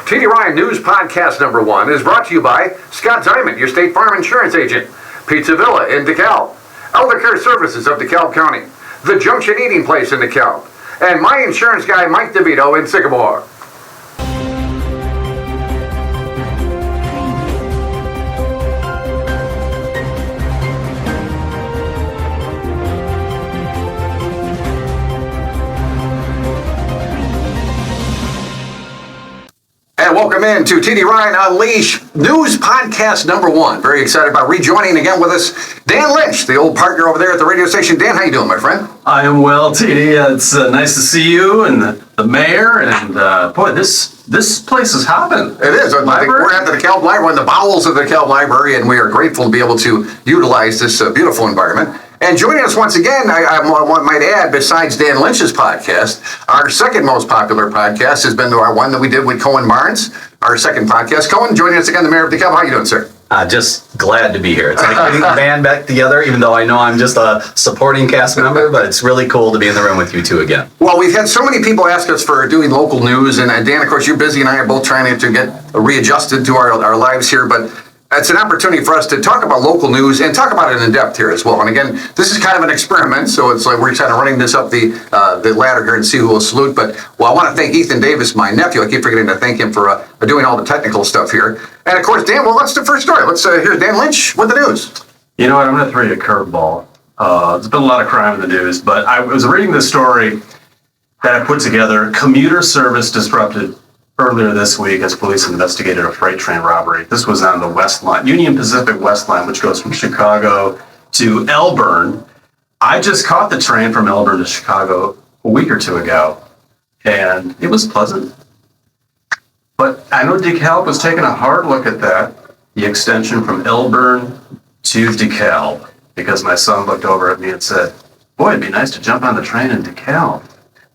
TD Ryan News Podcast number 1 is brought to you by Scott Diamond, your State Farm Insurance Agent, Pizza Villa in DeKalb, Elder Care Services of DeKalb County, The Junction Eating Place in DeKalb, and my insurance guy Mike DeVito in Sycamore. And welcome in to TD Ryan Unleash News Podcast number 1. Very excited about rejoining again with us Dan Lynch, the old partner over there at the radio station. Dan, how you doing, my friend? I am well, TD. It's nice to see you and the mayor. And boy, this place is hopping. It is. We're at the DeKalb Library, we're in the bowels of the DeKalb Library, and we are grateful to be able to utilize this beautiful environment. And joining us once again, I might add, besides Dan Lynch's podcast, our second most popular podcast has been our one that we did with Cohen Barnes, our second podcast. Cohen, joining us again, the mayor of DeKalb. How you doing, sir? Just glad to be here. It's like getting the band back together, even though I know I'm just a supporting cast member, but it's really cool to be in the room with you two again. Well, we've had so many people ask us for doing local news, and Dan, of course, you're busy, and I are both trying to get readjusted to our lives here, but it's an opportunity for us to talk about local news and talk about it in depth here as well. And again, this is kind of an experiment, so it's like we're kind of running this up the ladder here and see who will salute. But I want to thank Ethan Davis, my nephew. I keep forgetting to thank him for doing all the technical stuff here. And of course, Dan, let's do the first story. Let's hear Dan Lynch with the news. You know what? I'm going to throw you a curveball. There's been a lot of crime in the news, but I was reading this story that I put together. Commuter service disrupted earlier this week as police investigated a freight train robbery. This was on the West Line, Union Pacific West Line, which goes from Chicago to Elburn. I just caught the train from Elburn to Chicago a week or two ago, and it was pleasant. But I know DeKalb was taking a hard look at that, the extension from Elburn to DeKalb, because my son looked over at me and said, boy, it'd be nice to jump on the train in DeKalb.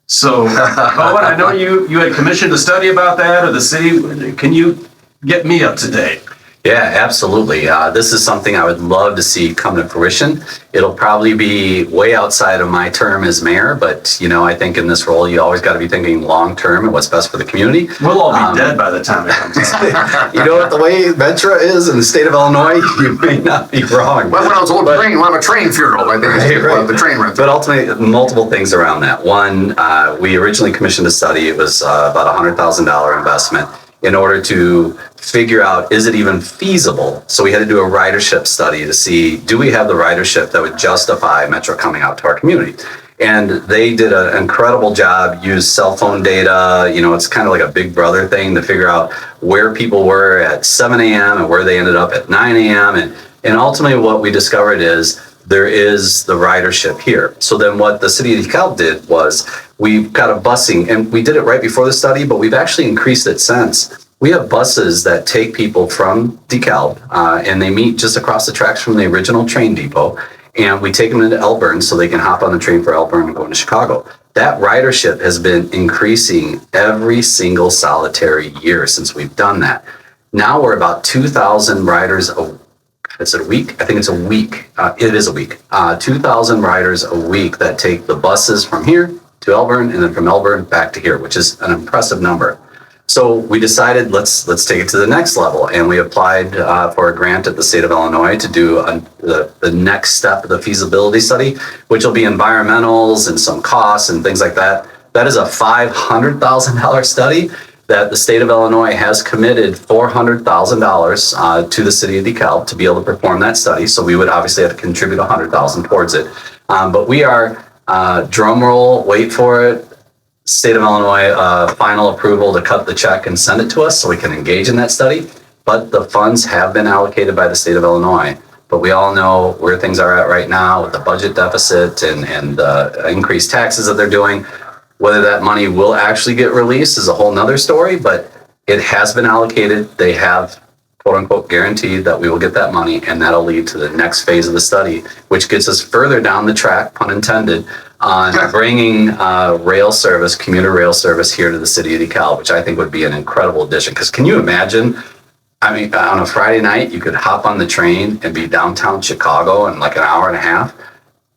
So, Owen, I know you had commissioned a study about that, or the city. Can you get me up to date? Yeah, absolutely. This is something I would love to see come to fruition. It'll probably be way outside of my term as mayor, but I think in this role, you always got to be thinking long term and what's best for the community. We'll all be dead by the time it comes out. You know what, the way Ventura is in the state of Illinois, you may not be wrong. Well, when I was old train, we'll have a train funeral, I think. Right. The train rental. But ultimately, multiple things around that. One, we originally commissioned a study. It was about a $100,000 investment in order to figure out, is it even feasible? So we had to do a ridership study to see, do we have the ridership that would justify Metro coming out to our community? And they did an incredible job, used cell phone data. It's kind of like a Big Brother thing to figure out where people were at 7 a.m. and where they ended up at 9 a.m. And ultimately what we discovered is there is the ridership here. So then what the city of DeKalb did was we've got a busing, and we did it right before the study, but we've actually increased it since. We have buses that take people from DeKalb, and they meet just across the tracks from the original train depot, and we take them into Elburn so they can hop on the train for Elburn and go into Chicago. That ridership has been increasing every single solitary year since we've done that. Now we're about 2,000 riders is it a week? I think it's a week. It is a week. 2,000 riders a week that take the buses from here to Elburn and then from Elburn back to here, which is an impressive number. So we decided let's take it to the next level, and we applied for a grant at the state of Illinois to do the next step of the feasibility study, which will be environmentals and some costs and things like that. That is a $500,000 study that the state of Illinois has committed $400,000 to the city of DeKalb to be able to perform that study. So we would obviously have to contribute $100,000 towards it. But we are, drum roll, wait for it, state of Illinois final approval to cut the check and send it to us so we can engage in that study. But the funds have been allocated by the state of Illinois. But we all know where things are at right now with the budget deficit and increased taxes that they're doing. Whether that money will actually get released is a whole nother story, but it has been allocated. They have, quote unquote, guaranteed that we will get that money, and that'll lead to the next phase of the study, which gets us further down the track, pun intended, on bringing rail service, commuter rail service here to the city of DeKalb, which I think would be an incredible addition. Because can you imagine, on a Friday night, you could hop on the train and be downtown Chicago in like an hour and a half,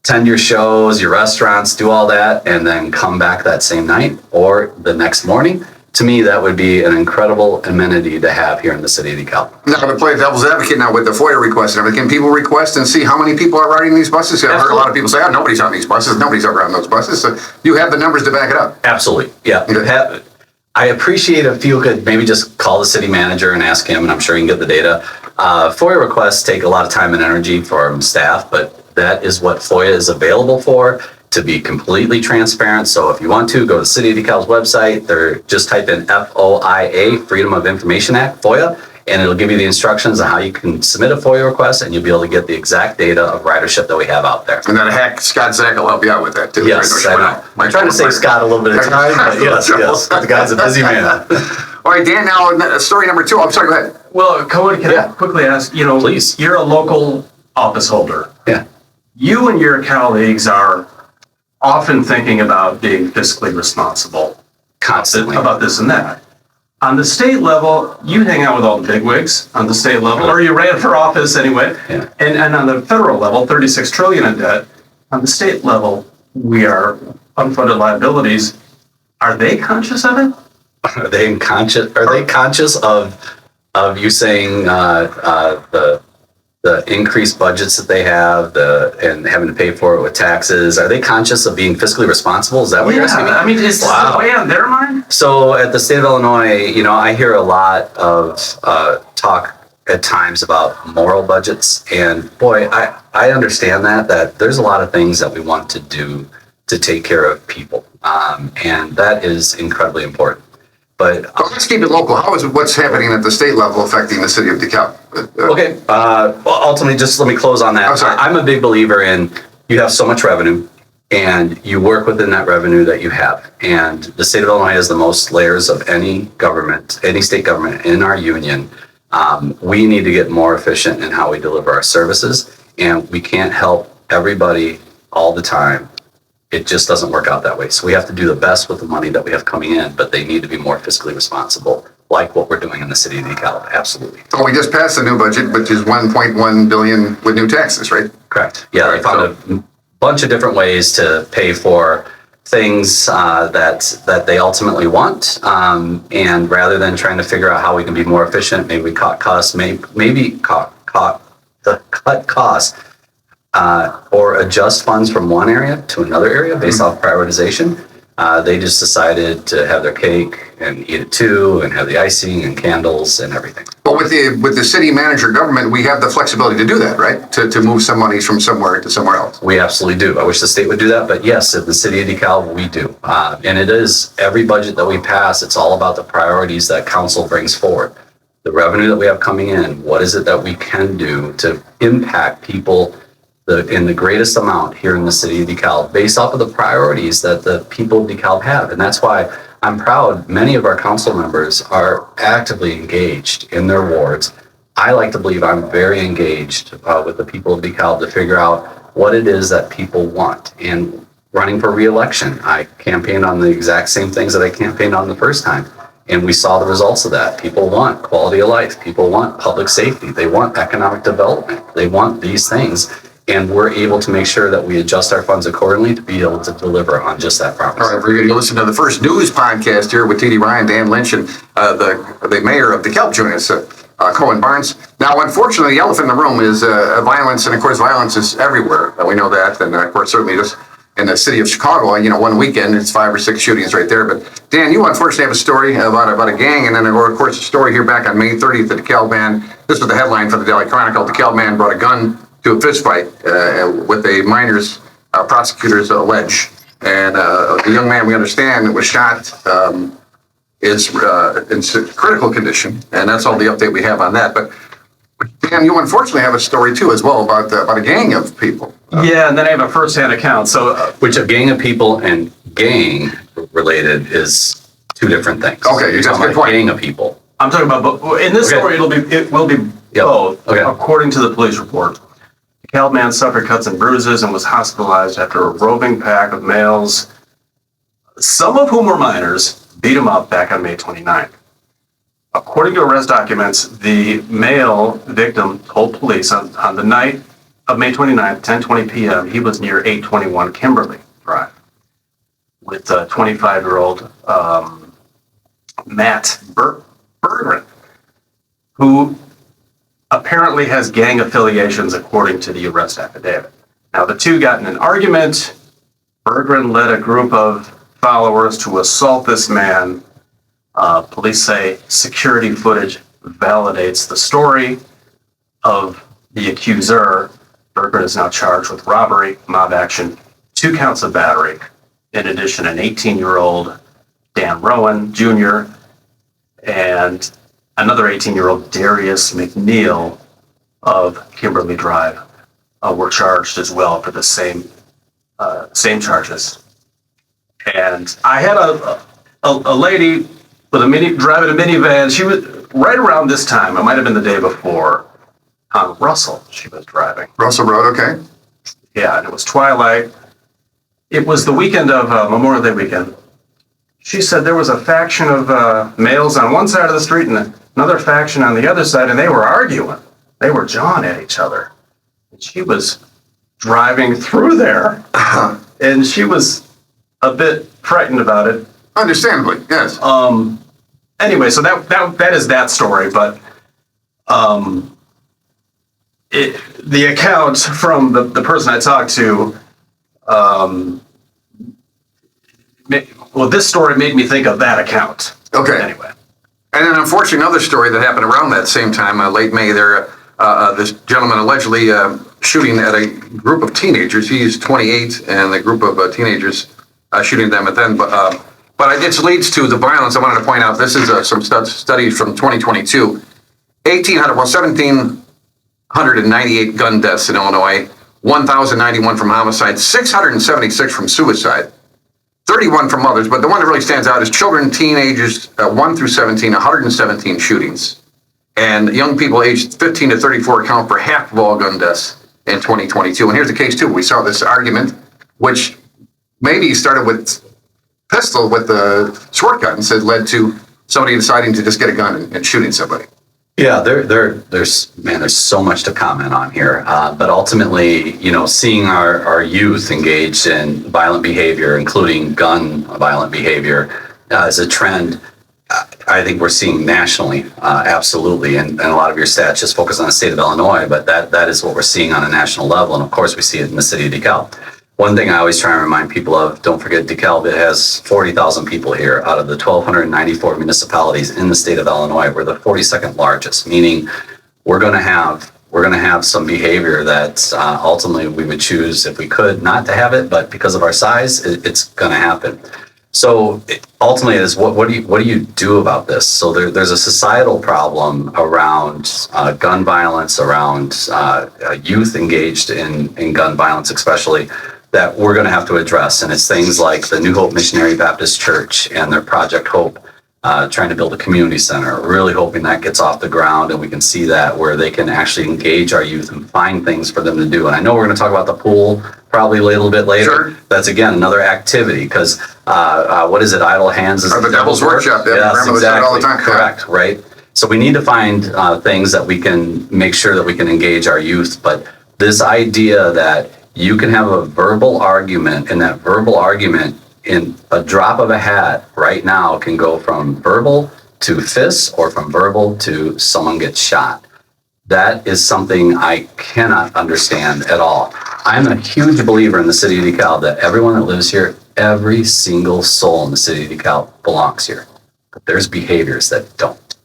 attend your shows, your restaurants, do all that, and then come back that same night or the next morning to me, that would be an incredible amenity to have here in the city of DeKalb. Now, to play devil's advocate now with the FOIA request and everything, can people request and see how many people are riding these buses? I've heard a lot of people say, oh, nobody's on these buses. Nobody's ever on those buses. So you have the numbers to back it up. Absolutely, yeah. Okay. I appreciate if you could maybe just call the city manager and ask him, and I'm sure you can get the data. FOIA requests take a lot of time and energy from staff, but that is what FOIA is available for, to be completely transparent. So if you want to, go to the City of DeKalb's website, just type in FOIA, Freedom of Information Act, FOIA, and it'll give you the instructions on how you can submit a FOIA request, and you'll be able to get the exact data of ridership that we have out there. And then a hack, Scott Zach will help you out with that too. Yes, I know. I'm trying to save Scott a little bit of time, but yes, the guy's a busy man. All right, Dan, now story number 2. I'm sorry, go ahead. Well, Cohen, can I quickly ask, Please. You're a local office holder. Yeah. You and your colleagues are often thinking about being fiscally responsible Constantly. about this and that. On the state level, you hang out with all the bigwigs on the state level, or you ran for office anyway. Yeah. And on the federal level, 36 trillion in debt. On the state level, we are unfunded liabilities. Are they conscious of it? Are they conscious of you saying the increased budgets that they have, and having to pay for it with taxes? Are they conscious of being fiscally responsible? Is that what you're asking me? I mean, is this the way on their mind? So at the state of Illinois, I hear a lot of talk at times about moral budgets, and boy, I understand that there's a lot of things that we want to do to take care of people, and that is incredibly important. But let's keep it local. How is what's happening at the state level affecting the city of DeKalb? Okay. Well, ultimately, just let me close on that. I'm a big believer in you have so much revenue, and you work within that revenue that you have. And the state of Illinois has the most layers of any government, any state government in our union. We need to get more efficient in how we deliver our services, and we can't help everybody all the time. It just doesn't work out that way. So we have to do the best with the money that we have coming in, but they need to be more fiscally responsible, like what we're doing in the city of DeKalb. Absolutely. Well, we just passed the new budget, which is $1.1 billion with new taxes, right? Correct. Yeah, they found a bunch of different ways to pay for things that they ultimately want, and rather than trying to figure out how we can be more efficient, maybe we cut costs, maybe cut costs. Or adjust funds from one area to another area based off prioritization. They just decided to have their cake and eat it too, and have the icing and candles and everything. But with the city manager government, we have the flexibility to do that, right? To move some monies from somewhere to somewhere else. We absolutely do. I wish the state would do that, but yes, at the city of DeKalb, we do. And it is every budget that we pass, it's all about the priorities that council brings forward. The revenue that we have coming in, what is it that we can do to impact people in the greatest amount here in the city of DeKalb, based off of the priorities that the people of DeKalb have. And that's why I'm proud many of our council members are actively engaged in their wards. I like to believe I'm very engaged with the people of DeKalb to figure out what it is that people want. And running for re-election, I campaigned on the exact same things that I campaigned on the first time. And we saw the results of that. People want quality of life. People want public safety. They want economic development. They want these things. And we're able to make sure that we adjust our funds accordingly to be able to deliver on just that promise. All right, we're going to listen to the first news podcast here with TD Ryan, Dan Lynch, and the mayor of DeKalb joining us, Cohen Barnes. Now, unfortunately, the elephant in the room is violence, and of course, violence is everywhere. We know that, and of course, certainly just in the city of Chicago, one weekend, it's 5 or 6 shootings right there. But Dan, you unfortunately have a story about a gang, and then of course, a story here back on May 30th, the DeKalb man. This was the headline for the Daily Chronicle. DeKalb man brought a gun to a fist fight with a minor's prosecutors allege. And the young man, we understand, was shot, is in critical condition. And that's all the update we have on that. But Dan, you unfortunately have a story too as well about a gang of people. Yeah, and then I have a first-hand account. So, which a gang of people and gang related is two different things. Okay, you're talking about a gang of people. I'm talking about, in this story, it will be both, according to the police report. The DeKalb man suffered cuts and bruises and was hospitalized after a roving pack of males, some of whom were minors, beat him up back on May 29th. According to arrest documents, the male victim told police on the night of May 29th, 10:20 p.m., he was near 821 Kimberly Drive with a 25-year-old Matt Bergren, who apparently has gang affiliations according to the arrest affidavit. Now, the two got in an argument. Bergren led a group of followers to assault this man. Police say security footage validates the story of the accuser. Bergren is now charged with robbery, mob action, 2 counts of battery. In addition, an 18-year-old Dan Rowan Jr. and another 18-year-old Darius McNeil of Kimberly Drive were charged as well for the same charges. And I had a lady with driving a minivan. She was right around this time. It might have been the day before. On Russell, she was driving. Russell Road, okay. Yeah, and it was twilight. It was the weekend of Memorial Day weekend. She said there was a faction of males on one side of the street and another faction on the other side, and they were arguing. They were jawing at each other. And she was driving through there, and she was a bit frightened about it. Understandably, yes. Anyway, so that is that story, but the account from the person I talked to, this story made me think of that account. Okay. Anyway. And then unfortunately, another story that happened around that same time, late May, there, this gentleman allegedly shooting at a group of teenagers. He's 28, and the group of teenagers shooting them at them. But it leads to the violence. I wanted to point out, this is some studies from 2022. 1,798 gun deaths in Illinois, 1,091 from homicide, 676 from suicide, 31 from others. But the one that really stands out is children, teenagers, 1 through 17, 117 shootings. And young people aged 15 to 34 account for half of all gun deaths in 2022. And here's the case, too. We saw this argument, which maybe started with pistol with the short guns that led to somebody deciding to just get a gun and shooting somebody. Yeah, there's so much to comment on here. But ultimately, seeing our youth engaged in violent behavior, including gun violent behavior, is a trend I think we're seeing nationally, absolutely. And a lot of your stats just focus on the state of Illinois, but that is what we're seeing on a national level. And of course, we see it in the city of DeKalb. One thing I always try and remind people of, don't forget DeKalb, it has 40,000 people here out of the 1,294 municipalities in the state of Illinois. We're the 42nd largest, meaning we're going to have some behavior that ultimately we would choose, if we could, not to have it, but because of our size, it's going to happen. So ultimately, is what do you do about this? So there's a societal problem around gun violence, around youth engaged in gun violence, especially, that we're going to have to address. And it's things like the New Hope Missionary Baptist Church and their Project Hope, trying to build a community center, really hoping that gets off the ground and we can see that where they can actually engage our youth and find things for them to do. And I know we're going to talk about the pool probably a little bit later. Sure. That's, again, another activity because what is it? Idle hands is the devil's workshop. Yes, exactly. All the time. Correct, right? So we need to find things that we can make sure that we can engage our youth. But this idea that you can have a verbal argument, and that verbal argument in a drop of a hat right now can go from verbal to fists or from verbal to someone gets shot. That is something I cannot understand at all. I'm a huge believer in the city of DeKalb that everyone that lives here, every single soul in the city of DeKalb belongs here. But there's behaviors that don't.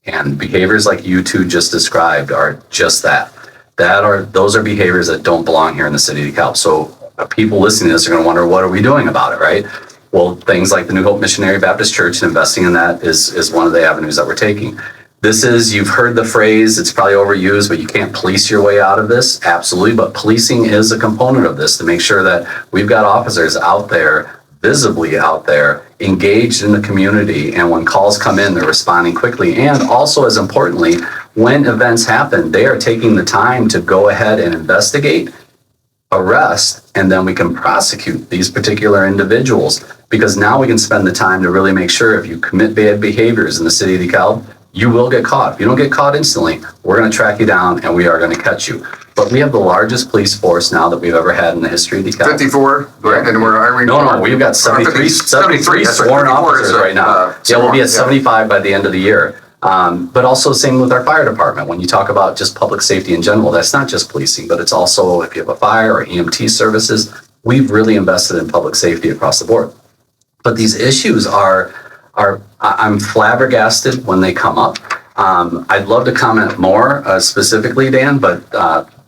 And behaviors like you two just described are just that. Those are behaviors that don't belong here in the city of DeKalb. So people listening to this are going to wonder, what are we doing about it, right? Well, things like the New Hope Missionary Baptist Church and investing in that is one of the avenues that we're taking. You've heard the phrase, it's probably overused, but you can't police your way out of this. Absolutely. But policing is a component of this to make sure that we've got officers out there, visibly out there, engaged in the community. And when calls come in, they're responding quickly. And also, as importantly, when events happen, they are taking the time to go ahead and investigate, arrest, and then we can prosecute these particular individuals, because now we can spend the time to really make sure if you commit bad behaviors in the city of DeKalb, you will get caught. If you don't get caught instantly, we're going to track you down and we are going to catch you. but we have the largest police force now that we've ever had in the history of DeKalb. 54, right? And we're hiring. No, we've got 73 that's right, sworn 54 officers is, right now. Yeah, we'll be at 75 by the end of the year. But also same with our fire department. When you talk about just public safety in general, that's not just policing, but it's also if you have a fire or EMT services. We've really invested in public safety across the board. But these issues are I'm flabbergasted when they come up. I'd love to comment more specifically, Dan, but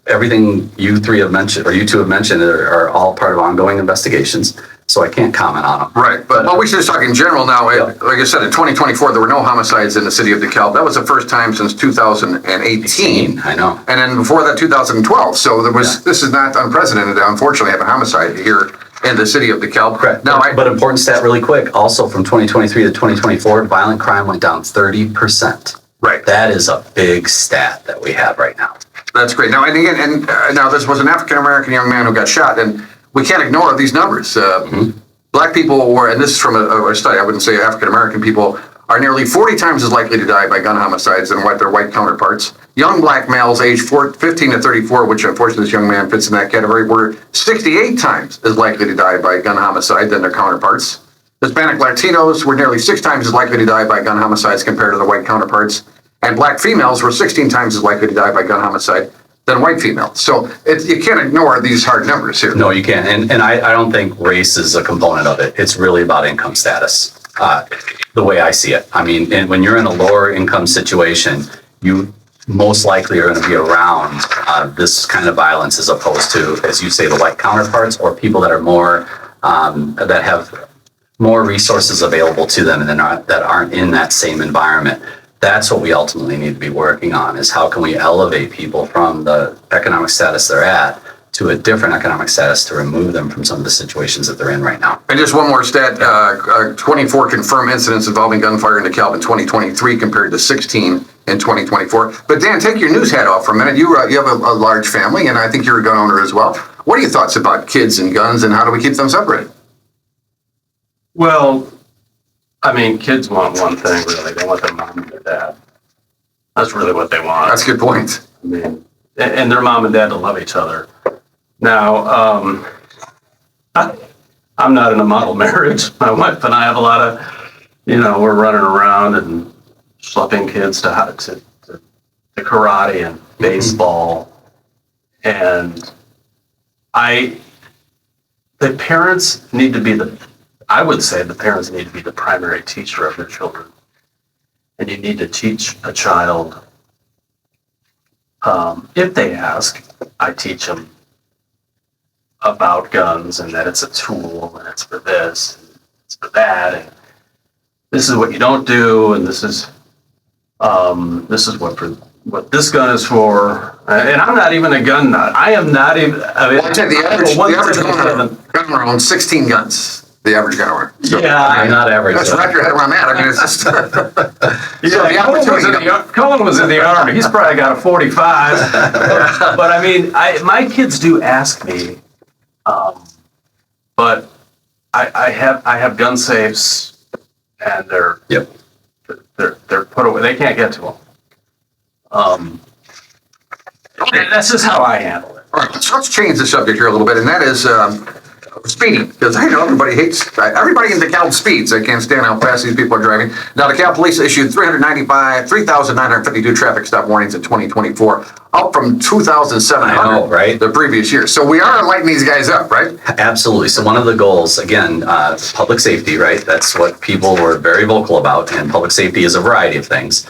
everything you three have mentioned, or you two have mentioned, are all part of ongoing investigations. So I can't comment on them. Right, but we should just talk in general now. Yep. Like I said, in 2024, there were no homicides in the city of DeKalb. That was the first time since 2018. I know. And then before that, 2012. So there was. This is not unprecedented. Unfortunately, have a homicide here in the city of DeKalb. Correct. Now, But important stat really quick. Also from 2023 to 2024, violent crime went down 30%. Right. That is a big stat that we have right now. That's great. Now, and again, now this was an African-American young man who got shot, and we can't ignore these numbers. Black people were, and this is from a study, I wouldn't say African-American people, are nearly 40 times as likely to die by gun homicides than their white counterparts. Young black males aged 15 to 34, which unfortunately this young man fits in that category, were 68 times as likely to die by gun homicide than their counterparts. Hispanic Latinos were nearly 6 times as likely to die by gun homicides compared to their white counterparts. And black females were 16 times as likely to die by gun homicide than white females. So you can't ignore these hard numbers here. No, you can't. And I don't think race is a component of it. It's really about income status, the way I see it. I mean, and when you're in a lower income situation, you most likely are going to be around this kind of violence as opposed to, as you say, the white counterparts or people that are more, that have more resources available to them and that aren't in that same environment. That's what we ultimately need to be working on, is how can we elevate people from the economic status they're at to a different economic status to remove them from some of the situations that they're in right now. And just one more stat, 24 confirmed incidents involving gunfire in DeKalb in 2023 compared to 16 in 2024. But Dan, take your news hat off for a minute. You have a large family, and I think you're a gun owner as well. What are your thoughts about kids and guns, and how do we keep them separated? Well, I mean, kids want one thing, really. They want their mom and their dad. That's really what they want. That's a good point. I mean, and their mom and dad to love each other. Now, I'm not in a model marriage. My wife and I have a lot of, we're running around and schlepping kids to karate and baseball. And the parents need to be I would say the parents need to be the primary teacher of their children. And you need to teach a child, if they ask, I teach them about guns and that it's a tool and it's for this, and it's for that, and this is what you don't do, and this is what this gun is for. And I'm not even a gun nut. I am not even. I'd say the average gun owner owns 16 guns. The average gun owner. So, yeah, I'm not average. Let's wrap your head around that. I mean, it's just. Cullen was in the Army. He's probably got a 45. But I mean, my kids do ask me, but I have gun safes, and they're put away. They can't get to them. That's just how I handle it. All right, let's change the subject here a little bit, and that is speeding, because I know everybody in DeKalb speeds. I can't stand how fast these people are driving. Now, DeKalb police issued 3,952 traffic stop warnings in 2024, up from 2,700 the previous year. So we are lighting these guys up, right? Absolutely. So one of the goals, again, public safety, right? That's what people were very vocal about, and public safety is a variety of things.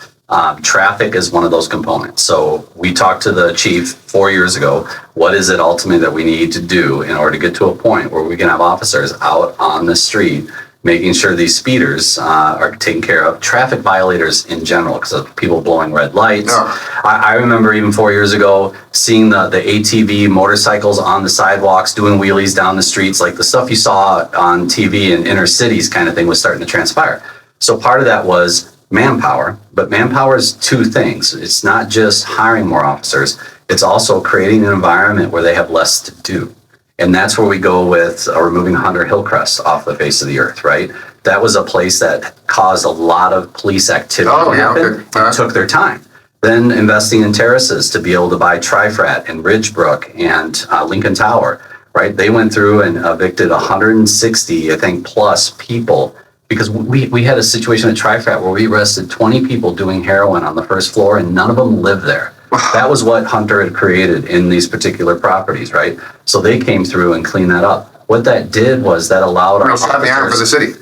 Traffic is one of those components. So we talked to the chief 4 years ago. What is it ultimately that we need to do in order to get to a point where we can have officers out on the street making sure these speeders are taken care of, traffic violators in general, because of people blowing red lights. Oh. I remember even 4 years ago seeing the ATV motorcycles on the sidewalks doing wheelies down the streets, like the stuff you saw on TV in inner cities kind of thing was starting to transpire. So part of that was manpower, but manpower is two things. It's not just hiring more officers, it's also creating an environment where they have less to do. And that's where we go with removing Hunter Hillcrest off the face of the earth, right? That was a place that caused a lot of police activity to happen and took their time. Then investing in terraces to be able to buy Trifrat and Ridgebrook and Lincoln Tower, right? They went through and evicted 160, I think, plus people because we had a situation at Trifrat where we arrested 20 people doing heroin on the first floor and none of them lived there. That was what Hunter had created in these particular properties, right? So they came through and cleaned that up. What that did was that allowed our Slap the iron for the city.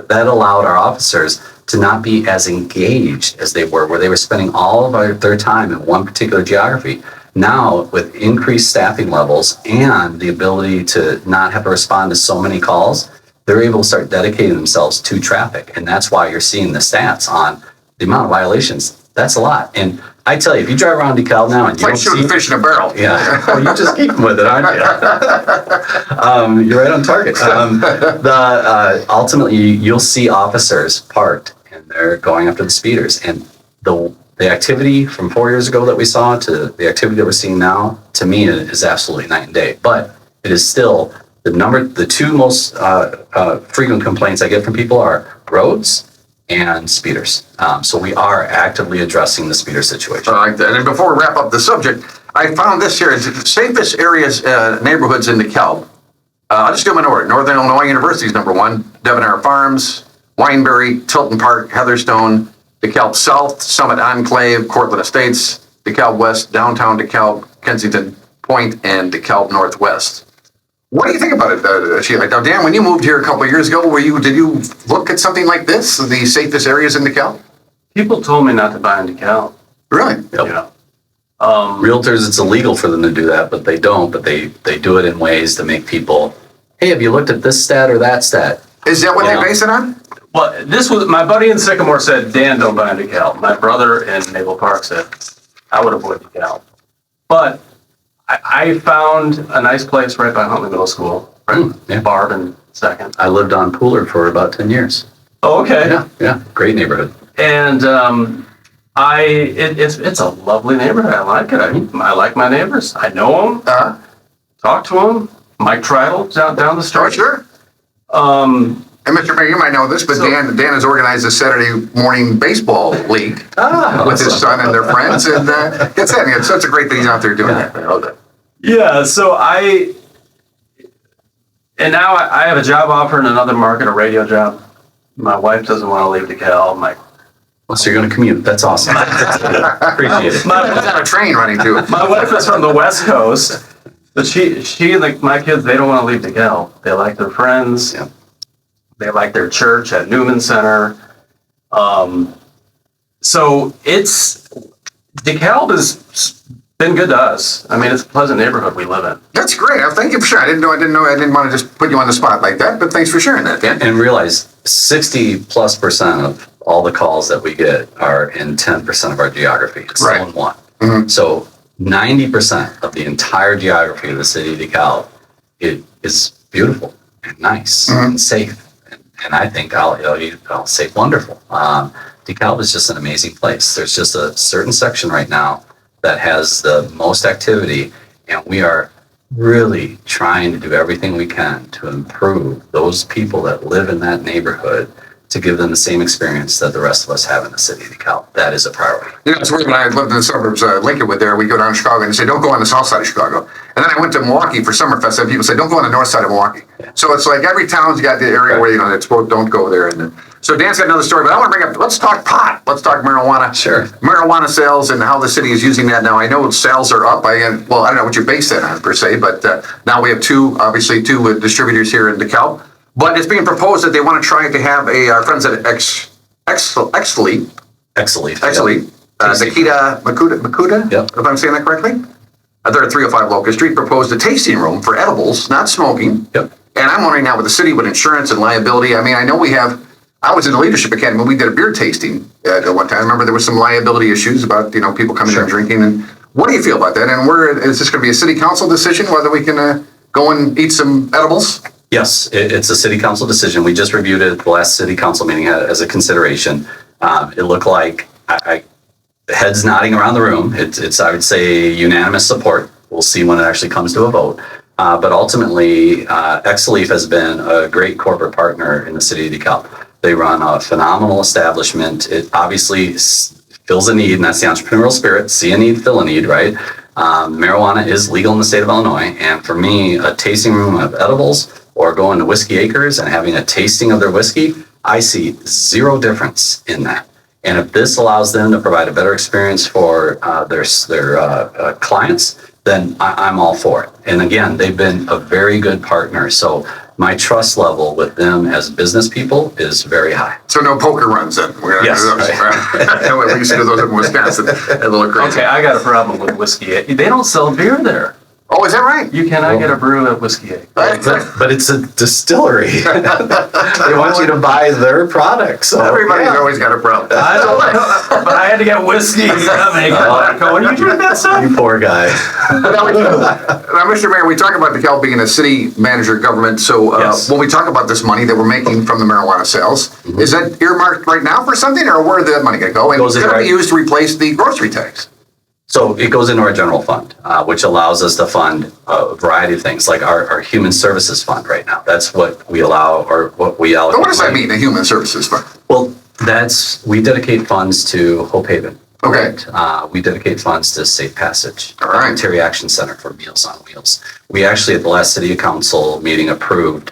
That allowed our officers to not be as engaged as they were, where they were spending all of their time in one particular geography. Now, with increased staffing levels and the ability to not have to respond to so many calls, they're able to start dedicating themselves to traffic. And that's why you're seeing the stats on the amount of violations. That's a lot. And I tell you, if you drive around DeKalb now and you like shooting fish in a barrel. Yeah, well, you just keep with it, aren't you? You're right on target. Ultimately, you'll see officers parked and they're going after the speeders. And the activity from 4 years ago that we saw to the activity that we're seeing now, to me, is absolutely night and day. But it is still the two most frequent complaints I get from people are roads and speeders. So we are actively addressing the speeder situation. I like that. And before we wrap up the subject, I found this here, safest areas, neighborhoods in DeKalb. I'll just do them in order. Northern Illinois University is number one, Devonshire Farms, Wineberry, Tilton Park, Heatherstone, DeKalb South, Summit Enclave, Cortland Estates, DeKalb West, Downtown DeKalb, Kensington Point, and DeKalb Northwest. What do you think about it, Sheila? Now, Dan, when you moved here a couple of years ago, did you look at something like this, the safest areas in DeKalb? People told me not to buy in DeKalb. Really? Yep. Yeah. Realtors, it's illegal for them to do that, but they don't. But they do it in ways to make people, hey, have you looked at this stat or that stat? Is that what they base it on? Well, this was my buddy in Sycamore said, Dan, don't buy in DeKalb. My brother in Naval Park said, I would avoid DeKalb. But I found a nice place right by Huntley Middle School, right? Yeah. Barb and Second. I lived on Pooler for about 10 years. Oh, okay. Yeah, great neighborhood. And it's a lovely neighborhood. I like it. I like my neighbors. I know them. Talk to them. Mike Tritle down the street. Oh, sure. And Mr. Mayor, you might know this, but Dan has organized a Saturday morning baseball league with his son and their friends, and it's such a great thing he's out there doing that. Yeah, so now I have a job offer in another market, a radio job. My wife doesn't want to leave DeKalb. So you're going to commute. That's awesome. Appreciate it. I've got a train running to it. My wife is from the West Coast, but she and my kids, they don't want to leave DeKalb. They like their friends. Yeah. They like their church at Newman Center. So DeKalb has been good to us. I mean, it's a pleasant neighborhood we live in. That's great. Thank you for sharing. I didn't want to just put you on the spot like that, but thanks for sharing that, Dan. And realize 60+% of all the calls that we get are in 10% of our geography. It's right. Zone 1. Mm-hmm. So 90% of the entire geography of the city of DeKalb, it is beautiful and nice and safe. And I think I'll say wonderful. DeKalb is just an amazing place. There's just a certain section right now that has the most activity, and we are really trying to do everything we can to improve those people that live in that neighborhood to give them the same experience that the rest of us have in the city of DeKalb. That is a priority. It's weird when I lived in the suburbs, Lincolnwood there, we go down to Chicago and say, don't go on the south side of Chicago. And then I went to Milwaukee for Summerfest and people say, don't go on the north side of Milwaukee. Yeah. So it's like every town's got the area where, it's don't go there. And so Dan's got another story, but I want to bring up, let's talk pot. Let's talk marijuana. Sure. Marijuana sales and how the city is using that now. I know sales are up. I don't know what you base that on per se, but now we have two distributors here in DeKalb. But it's being proposed that they want to try to have our friends at Exleaf, Nikita Makuta, yep. If I'm saying that correctly. They're at 305 Locust Street, proposed a tasting room for edibles, not smoking. Yep. And I'm wondering now with the city, with insurance and liability, I mean, I know I was in the Leadership Academy, we did a beer tasting at one time. I remember there was some liability issues about, people coming in and drinking. And what do you feel about that? And is this going to be a city council decision, whether we can go and eat some edibles? Yes, it's a city council decision. We just reviewed it at the last city council meeting as a consideration. It looked like heads nodding around the room. It's I would say unanimous support. We'll see when it actually comes to a vote. But ultimately, Exleaf has been a great corporate partner in the city of DeKalb. They run a phenomenal establishment. It obviously fills a need, and that's the entrepreneurial spirit. See a need, fill a need, right? Marijuana is legal in the state of Illinois, and for me, a tasting room of edibles or going to Whiskey Acres and having a tasting of their whiskey, I see zero difference in that. And if this allows them to provide a better experience for their clients, then I'm all for it. And again, they've been a very good partner. So my trust level with them as business people is very high. So no poker runs then? We're gonna Yes, do those, right? We used to do those in Wisconsin. A little crazy. Okay, I got a problem with Whiskey. They don't sell beer there. Oh, is that right? You cannot get a brew at Whiskey Egg. But it's a distillery. They want you to buy their product. So Everybody's always got a problem. I don't know, but I had to get whiskey. When you drink that stuff? You poor guy. Now, Mr. Mayor, we talk about DeKalb being a city manager government. So Yes. when we talk about this money that we're making from the marijuana sales, is that earmarked right now for something, or where did that money going to go? And Goes it's in going to be right- used to replace the grocery tax. So it goes into our general fund, which allows us to fund a variety of things, like our human services fund right now. That's what we allow, or what we allocate. So what does that mean, a human services fund? Well, we dedicate funds to Hope Haven. Okay. We dedicate funds to Safe Passage. All right. Terry Action Center for Meals on Wheels. We actually, at the last city council meeting, approved,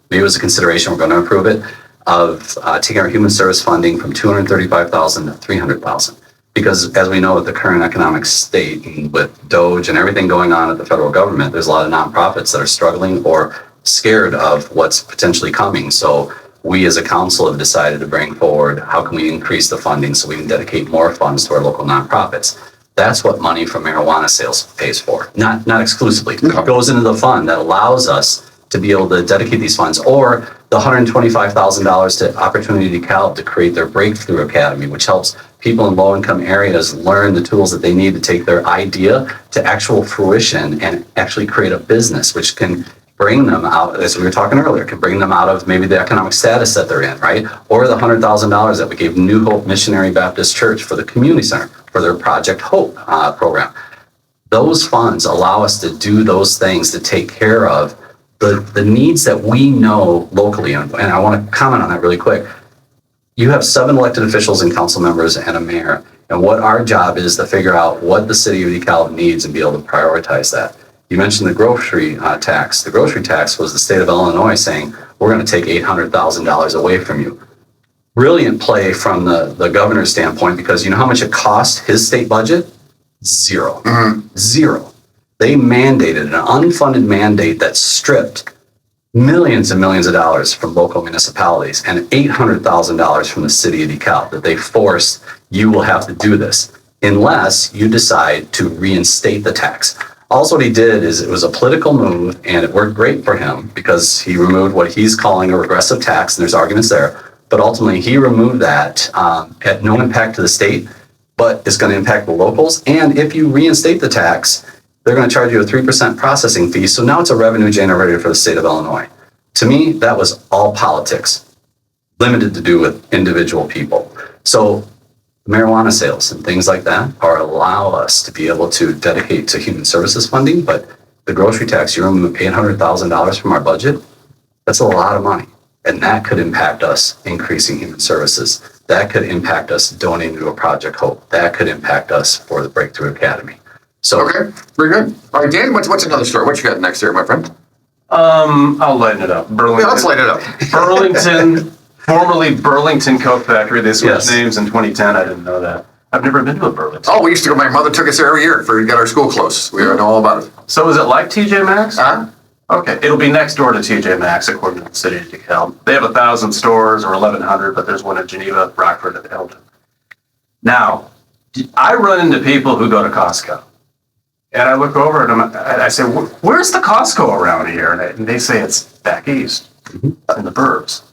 maybe it was a consideration, we're going to approve it, of taking our human service funding from $235,000 to $300,000. Because as we know, with the current economic state and with DOGE and everything going on at the federal government, there's a lot of nonprofits that are struggling or scared of what's potentially coming. So we as a council have decided to bring forward, how can we increase the funding so we can dedicate more funds to our local nonprofits? That's what money from marijuana sales pays for, not exclusively. No. It goes into the fund that allows us to be able to dedicate these funds, or the $125,000 to Opportunity DeKalb to create their Breakthrough Academy, which helps people in low-income areas learn the tools that they need to take their idea to actual fruition and actually create a business, which can bring them out, as we were talking earlier, can bring them out of maybe the economic status that they're in, right? Or the $100,000 that we gave New Hope Missionary Baptist Church for the community center, for their Project Hope program. Those funds allow us to do those things to take care of the needs that we know locally. And I want to comment on that really quick. You have 7 elected officials and council members and a mayor. And what our job is to figure out what the city of DeKalb needs and be able to prioritize that. You mentioned the grocery tax. The grocery tax was the state of Illinois saying, we're going to take $800,000 away from you. Brilliant play from the governor's standpoint, because you know how much it cost his state budget? Zero. Zero. They mandated an unfunded mandate that stripped millions and millions of dollars from local municipalities and $800,000 from the city of DeKalb, that they forced, you will have to do this unless you decide to reinstate the tax. Also, what he did is, it was a political move, and it worked great for him because he removed what he's calling a regressive tax, and there's arguments there. But ultimately, he removed that at no impact to the state, but it's going to impact the locals. And if you reinstate the tax, they're going to charge you a 3% processing fee. So now it's a revenue generator for the state of Illinois. To me, that was all politics, limited to do with individual people. So marijuana sales and things like that allow us to be able to dedicate to human services funding. But the grocery tax, you remove $800,000 from our budget, that's a lot of money. And that could impact us increasing human services. That could impact us donating to a Project Hope. That could impact us for the Breakthrough Academy. So, Okay, very good. All right, Dan, what's another story? What you got next here, my friend? I'll lighten it up. Burlington. Yeah, let's light it up. Burlington, formerly Burlington Coke Factory. They switched Yes. names in 2010. I didn't know that. I've never been to a Burlington. Oh, we used to go, my mother took us there every year to get our school closed. We know all about it. So is it like TJ Maxx? Huh? Okay, it'll be next door to TJ Maxx, according to the city of DeKalb. They have 1,000 stores, or 1,100, but there's one in Geneva, Rockford, and Elton. Now, I run into people who go to Costco. And I look over and I say, where's the Costco around here? And they say it's back east in the burbs.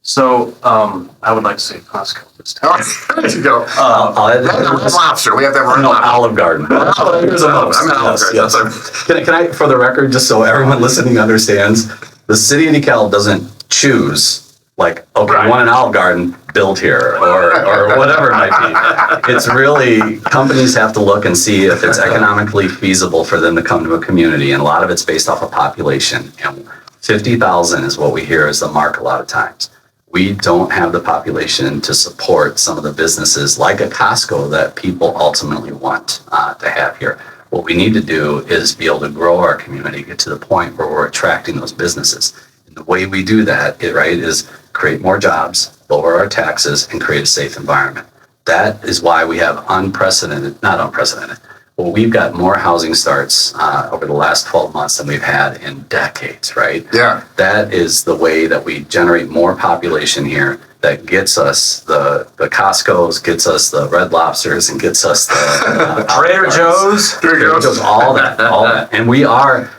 So I would like to see Costco this time. All right, there you go. I'll add Red Lobster. We have to have Red No, Lobster. Olive Garden. Oh, there's a most. I'm an Olive Yes, Garden. yes. Can I, for the record, just so everyone listening understands, the city of DeKalb doesn't choose, like, okay, Right. I want an Olive Garden, build here, or whatever it might be. It's really, companies have to look and see if it's economically feasible for them to come to a community, and a lot of it's based off of population. And 50,000 is what we hear as the mark a lot of times. we don't have the population to support some of the businesses like a Costco that people ultimately want to have here. What we need to do is be able to grow our community, get to the point where we're attracting those businesses. And the way we do that, is create more jobs, lower our taxes, and create a safe environment. That is why we have we've got more housing starts over the last 12 months than we've had in decades, right? Yeah. That is the way that we generate more population here that gets us the Costco's, gets us the Red Lobsters, and gets us the Trader Joe's. all that. And we are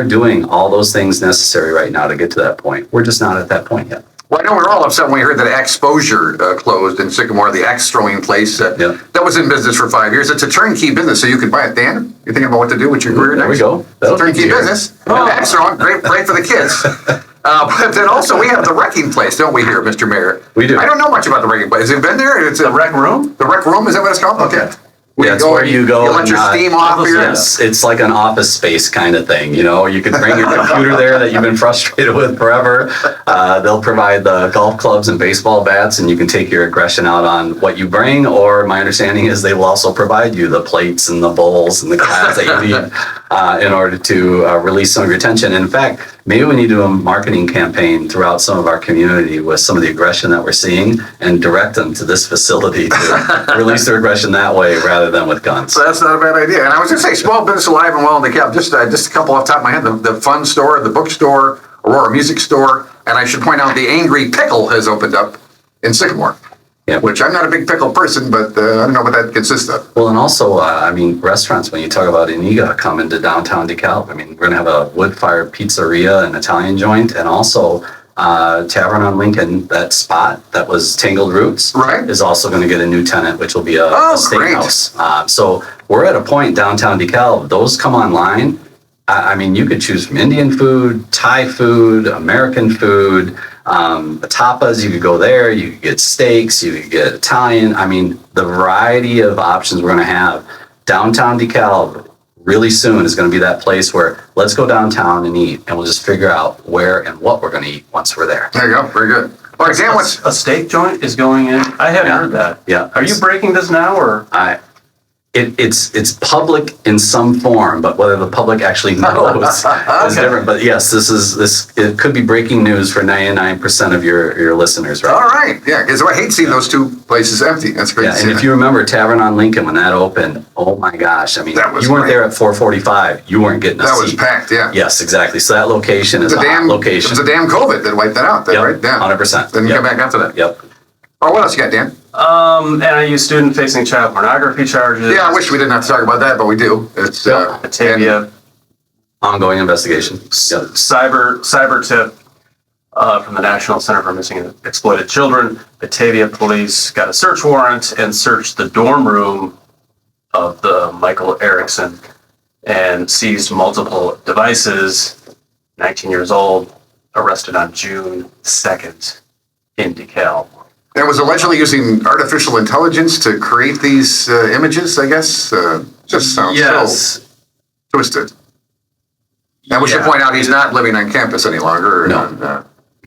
doing all those things necessary right now to get to that point. We're just not at that point yet. Well, I know we were all upset when we heard that Exposure closed in Sycamore, the axe throwing place. That was in business for 5 years. It's a turnkey business, so you could buy it. Dan, you're thinking about what to do with your career next? There we go. It's a turnkey business. Axe throwing, great for the kids. But then also we have the wrecking place, don't we here, Mr. Mayor? We do. I don't know much about the wrecking place. Has it been there? It's The rec room? The rec room, is that what it's called? Okay. That's where you go. You let your steam off here. Yes, it's like an office space kind of thing. You can bring your computer there that you've been frustrated with forever. They'll provide the golf clubs and baseball bats, and you can take your aggression out on what you bring. Or my understanding is they will also provide you the plates and the bowls and the glass that you need in order to release some of your tension. And in fact, maybe we need to do a marketing campaign throughout some of our community with some of the aggression that we're seeing and direct them to this facility to release their aggression that way rather than with guns. So that's not a bad idea. And I was going to say, small business alive and well in DeKalb. Just a couple off the top of my head. The Fun Store, the Bookstore, Aurora Music Store, and I should point out the Angry Pickle has opened up in Sycamore. Yeah. Which I'm not a big pickle person, but I don't know what that consists of. Well, and also, restaurants, when you talk about Iniga coming to downtown DeKalb, we're going to have a wood-fired pizzeria, an Italian joint, and also Tavern on Lincoln, that spot that was Tangled Roots, right, is also going to get a new tenant, which will be a steakhouse. So we're at a point downtown DeKalb, those come online. You could choose from Indian food, Thai food, American food, tapas, you could go there, you could get steaks, you could get Italian. The variety of options we're going to have. Downtown DeKalb really soon is going to be that place where let's go downtown and eat, and we'll just figure out where and what we're going to eat once we're there. There you go. Very good. All right, Dan, what's a steak joint is going in? I haven't heard that. Yeah. Are you breaking this now, or? It's public in some form, but whether the public actually knows is different. But yes, it could be breaking news for 99% of your listeners, right? All right, yeah, because I hate seeing those two places empty. That's great. Yeah, and if you remember Tavern on Lincoln when that opened, oh my gosh! You weren't great. there at 4:45. You weren't getting a seat. That was packed. Yeah. Yes, exactly. So that location is a hot location. It was a damn COVID that wiped that out. Right? Yeah. 100%. Then you come back after that. Yep. Oh, what else you got, Dan? NIU student facing child pornography charges. Yeah, I wish we didn't have to talk about that, but we do. It's Batavia. Ongoing investigation. Cyber tip from the National Center for Missing and Exploited Children. Batavia police got a search warrant and searched the dorm room of the Michael Erickson and seized multiple devices. 19 years old, arrested on June 2nd in DeKalb. And was allegedly using artificial intelligence to create these images, I guess. Just sounds so twisted. And we should point out he's not living on campus any longer. No,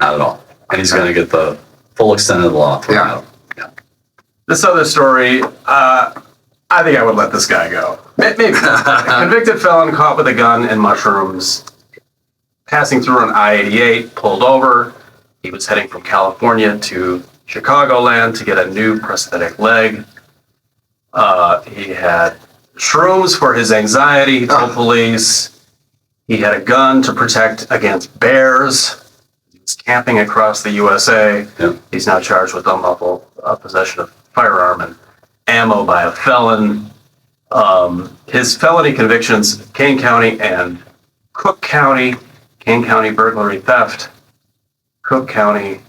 not at all. And he's going to get the full extent of the law thrown out. Yeah. This other story, I think I would let this guy go. Maybe. Convicted felon caught with a gun and mushrooms, passing through on I-88, pulled over. He was heading from California to Chicagoland to get a new prosthetic leg. He had shrooms for his anxiety, he told police. He had a gun to protect against bears. He was camping across the USA. Yep. He's now charged with unlawful possession of firearm and ammo by a felon. His felony convictions, Kane County and Cook County. Kane County burglary theft. Cook County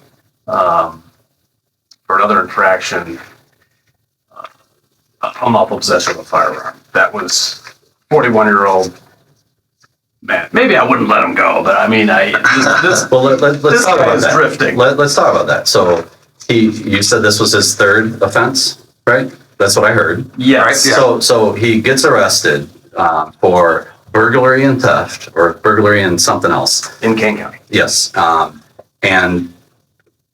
for another infraction, unlawful possession of a firearm. That was 41-year-old man. Maybe I wouldn't let him go, but let's talk about that. Drifting. Let's talk about that. So you said this was his third offense, right? That's what I heard. Yes. Right? Yeah. So he gets arrested for burglary and theft, or burglary and something else in Kane County. Yes, and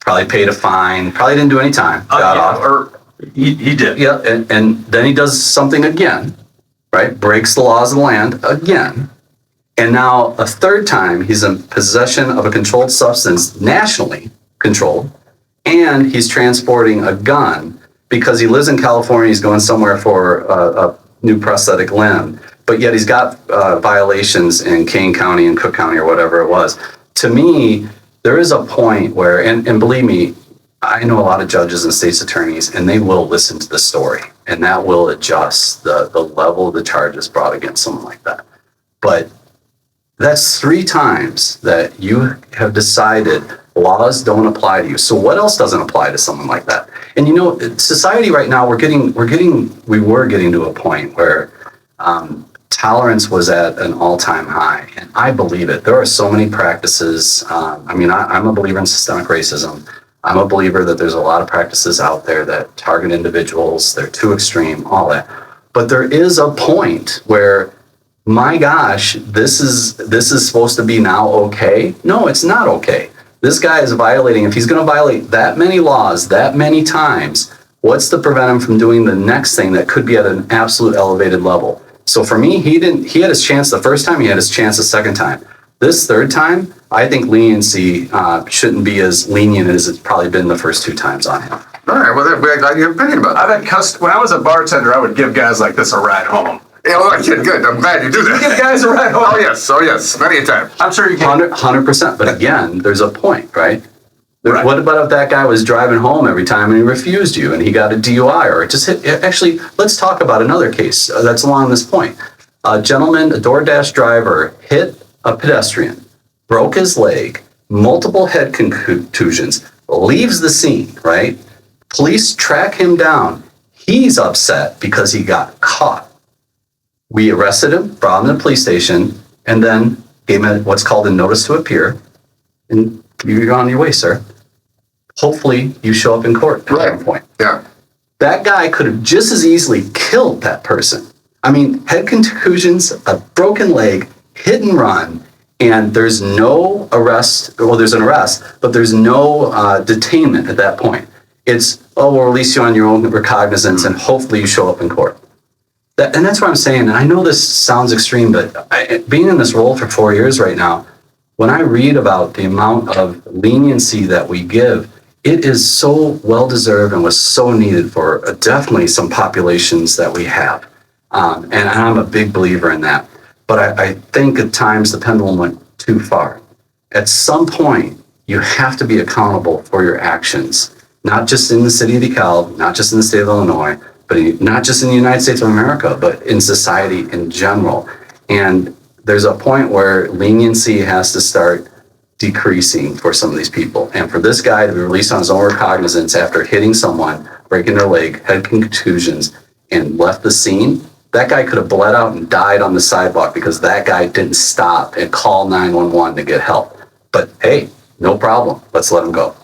probably paid a fine, probably didn't do any time, got off. Or he did. Yeah, and then he does something again, right? Breaks the laws of the land again. And now a third time, he's in possession of a controlled substance, nationally controlled, and he's transporting a gun because he lives in California. He's going somewhere for a new prosthetic limb, but yet he's got violations in Kane County and Cook County or whatever it was. To me, there is a point where, and believe me, I know a lot of judges and state's attorneys, and they will listen to the story, and that will adjust the level of the charges brought against someone like that. But that's 3 times that you have decided laws don't apply to you. So what else doesn't apply to someone like that? And you know, society right now, we were getting to a point where tolerance was at an all-time high, and I believe it. There are so many practices. I'm a believer in systemic racism. I'm a believer that there's a lot of practices out there that target individuals. They're too extreme, all that. But there is a point where, my gosh, this is supposed to be now okay? No, it's not okay. This guy is violating, if he's going to violate that many laws that many times, what's to prevent him from doing the next thing that could be at an absolute elevated level? So for me, he had his chance the first time, he had his chance the second time. This third time, I think leniency shouldn't be as lenient as it's probably been the first 2 times on him. All right, well, we're glad you have an opinion about that. I've had when I was a bartender, I would give guys like this a ride home. Yeah, well, good. I'm glad you do that. Give guys a ride home. Oh, yes. Many a time. I'm sure you can. 100%. But again, there's a point, right? Right. What about if that guy was driving home every time and he refused you and he got a DUI or just hit? Actually, let's talk about another case that's along this point. A gentleman, a DoorDash driver, hit a pedestrian, broke his leg, multiple head contusions, leaves the scene, right? Police track him down. He's upset because he got caught. We arrested him, brought him to the police station, and then gave him what's called a notice to appear. And you're on your way, sir. Hopefully you show up in court at some point. Yeah. That guy could have just as easily killed that person. I mean, head contusions, a broken leg, hit and run, and there's no arrest. Well, there's an arrest, but there's no detainment at that point. It's, we'll release you on your own recognizance, and hopefully you show up in court. And that's what I'm saying. And I know this sounds extreme, but being in this role for 4 years right now, when I read about the amount of leniency that we give, it is so well-deserved and was so needed for definitely some populations that we have. And I'm a big believer in that. But I think at times the pendulum went too far. At some point, you have to be accountable for your actions, not just in the city of DeKalb, not just in the state of Illinois, but not just in the United States of America, but in society in general. And there's a point where leniency has to start decreasing for some of these people. And for this guy to be released on his own recognizance after hitting someone, breaking their leg, had contusions, and left the scene, that guy could have bled out and died on the sidewalk because that guy didn't stop and call 911 to get help. But hey, no problem. Let's let him go.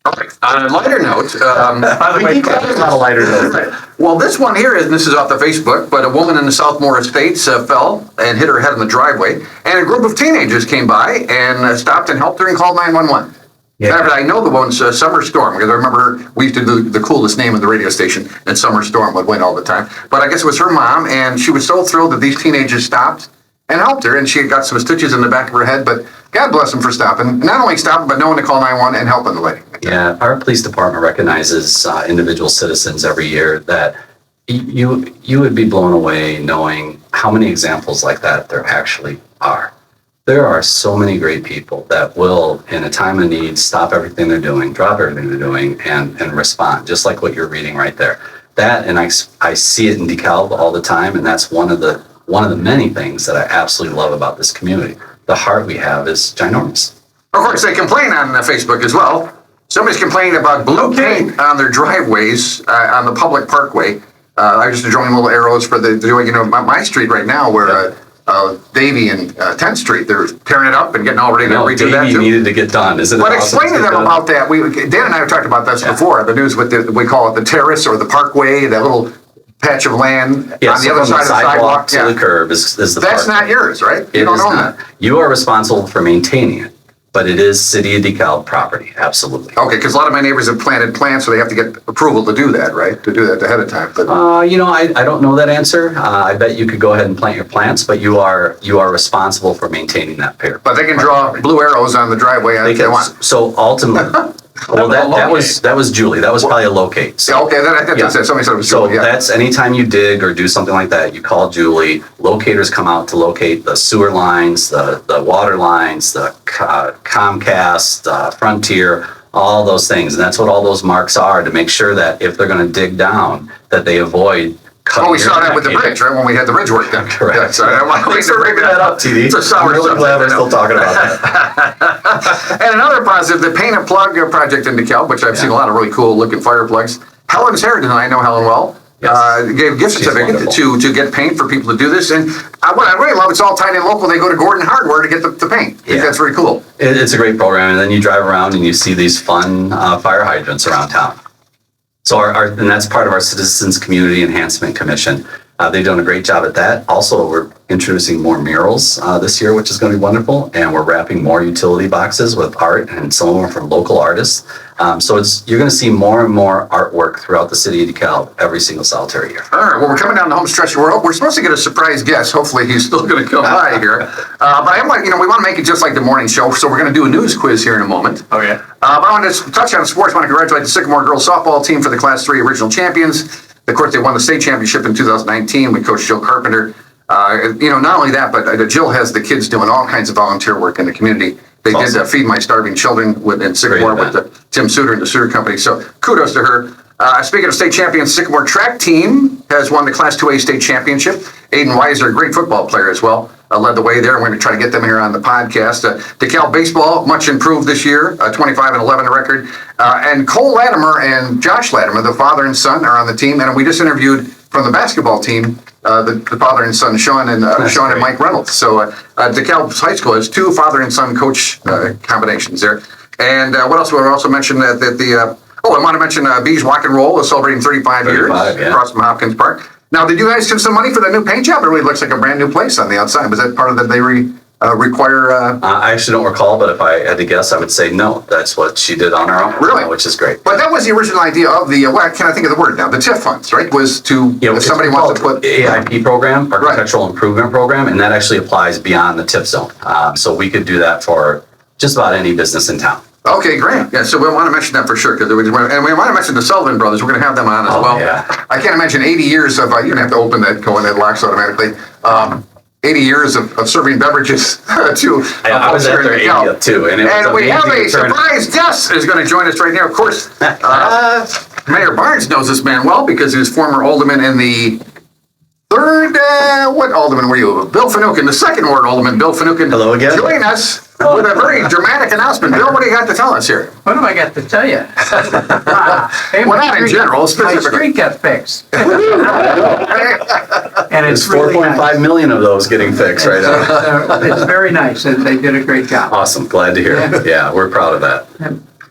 Perfect. On a lighter note, By the way, not a lighter note. well, this one here is, this is off the Facebook, but a woman in the Southmore Estates fell and hit her head in the driveway, and a group of teenagers came by and stopped and helped her and called 911. Yeah. Matter of fact, I know the one's Summer Storm, because I remember we used to do the coolest name of the radio station, and Summer Storm would win all the time. But I guess it was her mom, and she was so thrilled that these teenagers stopped and helped her, and she got some stitches in the back of her head, but God bless them for stopping. Not only stopping, but knowing to call 911 and helping the lady. Yeah, our police department recognizes individual citizens every year that you would be blown away knowing how many examples like that there actually are. There are so many great people that will, in a time of need, stop everything they're doing, drop everything they're doing, and respond, just like what you're reading right there. That, and I see it in DeKalb all the time, and that's one of the many things that I absolutely love about this community. The heart we have is ginormous. Of course, they complain on Facebook as well. Somebody's complaining about blue paint on their driveways on the public parkway. I just drawing little arrows for my street right now where Davie and 10th Street, they're tearing it up and getting all ready to redo that Davie too. needed to get done, isn't it? But explain to them about that. Dan and I have talked about this before. The news with we call it the terrace or the parkway, that little patch of land on the other side of the sidewalk to the curb is the That's park. not yours, right? You It don't is own not. that. You are responsible for maintaining it. but it is City of DeKalb property, absolutely. Okay, because a lot of my neighbors have planted plants, so they have to get approval to do that, right? To do that ahead of time, but. I don't know that answer. I bet you could go ahead and plant your plants, but you are responsible for maintaining that pair. But they can draw blue arrows on the driveway if they want. So ultimately, well, that was Julie. That was probably a locate. So, Yeah, okay, then I think that's it. Somebody said it was so Julie, yeah. that's anytime you dig or do something like that, you call Julie. Locators come out to locate the sewer lines, the water lines, the Comcast, Frontier, all those things. And that's what all those marks are, to make sure that if they're going to dig down, that they avoid cutting. Oh, we saw that with the bridge, right, when we had the bridge work done. Correct. Yeah, so I want Thanks for bringing that up, TD. It's a sour I'm really subject, glad I we're know. still talking about that. And another positive, the Paint a Plug project in DeKalb, which I've seen a lot of really cool looking fire plugs. Helen's Heritage, and I know Helen well, Yes. gave gift She's certificate wonderful. to get paint for people to do this. And what I really love, it's all tied in local. They go to Gordon Hardware to get the paint. I think Yeah. that's very cool. It's a great program, and then you drive around and you see these fun fire hydrants around town. So and that's part of our Citizens Community Enhancement Commission. They've done a great job at that. Also, we're introducing more murals this year, which is going to be wonderful, and we're wrapping more utility boxes with art, and some of them are from local artists. So you're going to see more and more artwork throughout the city of DeKalb every single solitary year. All right, well, we're coming down the home stretch. We're supposed to get a surprise guest. Hopefully, he's still going to come by here. But I want, we want to make it just like the morning show, so we're going to do a news quiz here in a moment. Okay. But I want to touch on sports. I want to congratulate the Sycamore girls softball team for the Class 3 original champions. Of course, they won the state championship in 2019 with Coach Jill Carpenter. Not only that, but Jill has the kids doing all kinds of volunteer work in the community. They did Awesome. Feed My Starving Children in Sycamore Great with Tim Suter and the Suter Company. So kudos to her. Speaking of state champions, Sycamore track team has won the Class 2A state championship. Aiden Weiser, a great football player as well, led the way there. We're going to try to get them here on the podcast. DeKalb baseball, much improved this year, 25-11 record. And Cole Latimer and Josh Latimer, the father and son, are on the team. And we just interviewed from the basketball team, the father and son, Sean and Mike Reynolds. So DeKalb High School has two father and son coach combinations there. And what else? We'll also mention that I want to mention Bees Rock and Roll is celebrating 35 years across from Hopkins Park. Now, did you guys give some money for the new paint job? It really looks like a brand new place on the outside. Was that part of that they require? I actually don't recall, but if I had to guess, I would say no. That's what she did on her own, Really? which is great. But that was the original idea of the, what can I think of the word now? The TIF funds, right? Was to, if somebody wants to put... AIP program, Architectural Improvement Program, and that actually applies beyond the TIF zone. So we could do that for just about any business in town. Okay, great. Yeah, so we want to mention that for sure. And we want to mention the Sullivan brothers. We're going to have them on as well. Yeah. I can't imagine 80 years of, you're going to have to open that, go in, that locks automatically. 80 years of serving beverages to I was at their 80th too. And we have a surprise guest who's going to join us right now. Of course, Mayor Barnes knows this man well because he was former alderman in the third, what alderman were you? Bill Finucane, the second ward alderman, Bill Finucane. Hello again. Join us with a very dramatic announcement. Bill, what do you got to tell us here? What do I got to tell you? Hey, Well, not in general, my specifically. street got fixed. And There's it's really 4.5 nice. million of those getting fixed right now. It's very nice. And they did a great job. Awesome. Glad to hear it. Yeah, we're proud of that.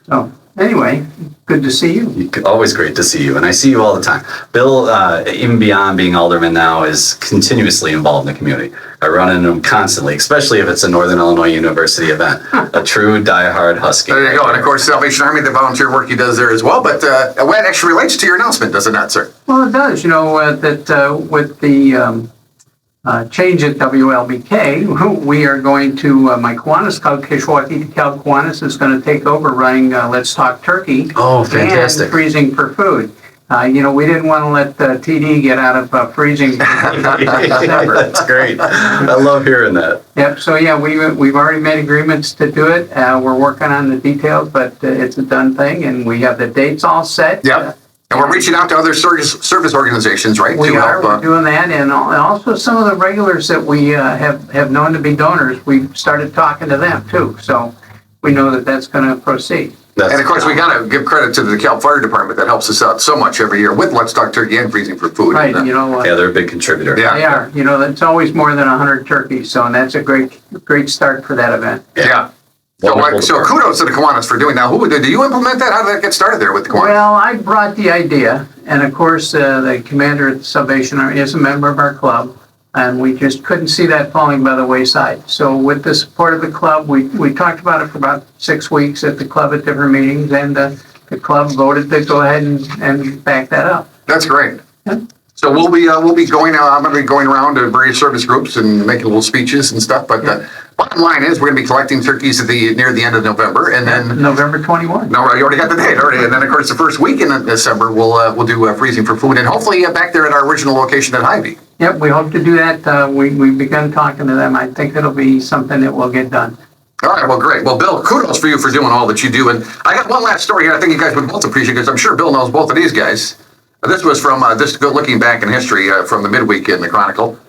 So anyway, good to see you. Always great to see you, and I see you all the time. Bill, even beyond being alderman now, is continuously involved in the community. I run into him constantly, especially if it's a Northern Illinois University event. A true diehard Husky. There you go. And of course, Salvation Army, the volunteer work he does there as well. But what actually relates to your announcement, does it not, sir? Well, it does. That with the change at WLBK, we are going to, my Kiwanis Club, Kishwaukee DeKalb Kiwanis, is going to take over running Let's Talk Turkey. Oh, fantastic. And freezing for food. We didn't want to let TD get out of freezing for December. That's great. I love hearing that. Yep. So yeah, we've already made agreements to do it. We're working on the details, but it's a done thing, and we have the dates all set. Yep. And we're reaching out to other service organizations, right? We to are. help, We're doing that, and also some of the regulars that we have known to be donors. We've started talking to them too, so we know that that's going to proceed. and of course, we got to give credit to the DeKalb Fire Department that helps us out so much every year with Let's Talk Turkey and freezing for food. Right. Yeah, they're a big contributor. Yeah. They are. That's always more than 100 turkeys, so and that's a great start for that event. Yeah. Wonderful So department. kudos to the Kiwanis for doing that. Did you implement that? How did that get started there with the Kiwanis? Well, I brought the idea, and of course, the commander at the Salvation Army is a member of our club, And we just couldn't see that falling by the wayside. So with the support of the club, we talked about it for about 6 weeks at the club at different meetings, and the club voted to go ahead and back that up. That's great. Yeah. So we'll be going. I'm going to be going around to various service groups and making little speeches and stuff. But the bottom line is, we're going to be collecting turkeys near the end of November, and then November 21. no, you already got the date already. And then of course the first weekend of December we'll do freezing for food, and hopefully back there at our original location at Hy-Vee. Yep, we hope to do that. We've begun talking to them. I think it'll be something that will get done. All right, well, great. Well, Bill, kudos for you for doing all that you do. And I got one last story here I think you guys would both appreciate, because I'm sure Bill knows both of these guys. This was from, just looking back in history from the midweek in the Chronicle.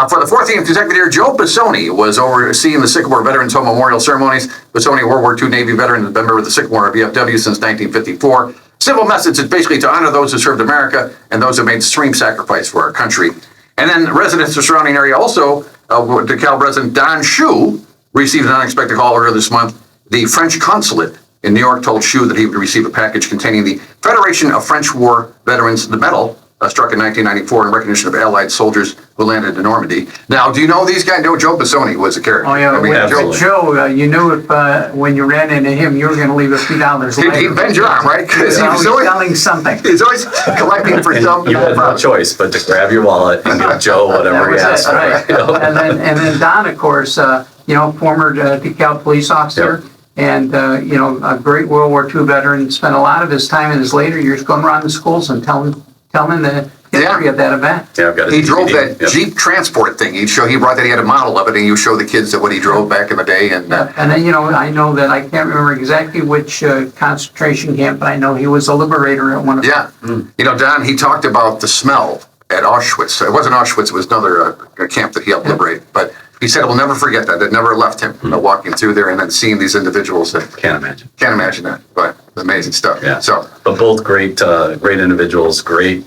For the 14th consecutive year, Joe Pisoni was overseeing the Sycamore Veterans Home Memorial Ceremonies. Pisoni, a World War II Navy veteran, has been member of the Sycamore VFW since 1954. Simple message is basically to honor those who served America and those who made extreme sacrifice for our country. And then residents of the surrounding area also, DeKalb resident Don Shu received an unexpected call earlier this month. The French consulate in New York told Shu that he would receive a package containing the Federation of French War Veterans, the medal, struck in 1994 in recognition of Allied soldiers who landed in Normandy. Now, do you know these guys? No, Joe Pisoni was a character. Oh, yeah, I mean, with Joe, you knew if when you ran into him, you were going to leave a few dollars He later. bends your arm, right? Because He's always selling something. he's always collecting for something. You had no choice but to grab your wallet and give Joe whatever he That was asked it, right. for. You know? And then Don, of course, former DeKalb police officer, and a great World War II veteran. Spent a lot of his time in his later years going around the schools and telling the history of that event. Yeah, I've got He his drove DVD. that Jeep transport thing. He brought that. He had a model of it, and you show the kids that what he drove back in the day. And And then, I know that I can't remember exactly which concentration camp, but I know he was a liberator at one of them. Don, he talked about the smell at Auschwitz. It wasn't Auschwitz; it was another camp that he helped liberate. But he said, "We'll never forget that. It never left him." Walking through there and then seeing these individuals. Can't imagine. Can't imagine that, but amazing stuff. Yeah. So. But both great individuals, great